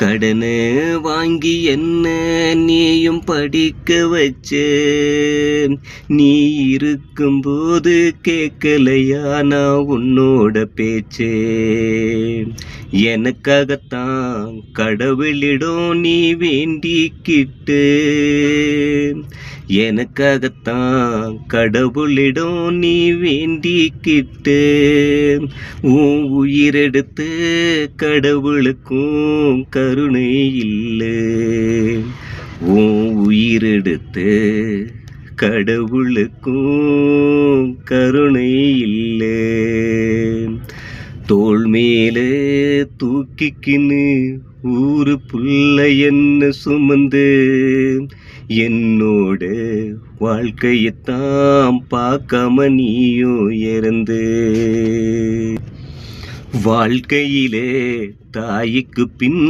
கடனை வாங்கி என்ன நீயும் படிக்க வச்ச, நீ இருக்கும்போது கேட்கலையா நான் உன்னோட பேச்சே. எனக்காகத்தான் கடவுளிடம் நீ வேண்டிக்கிட்டு, எனக்காகத்தான் கடவுளிடம் நீ வேண்டிக்கிட்டு, உன் உயிரெடுத்து கடவுளுக்கும் கருணை இல்லை. உன் உயிரெடுத்து கடவுளுக்கும் கருணை இல்லை. தோள் மேலே தூக்கிக்கின்னு ஊரு புள்ள என்ன சுமந்து, என்னோட வாழ்க்கையத்தான் பார்க்காம நீயோ இறந்து. வாழ்க்கையிலே தாய்க்கு பின்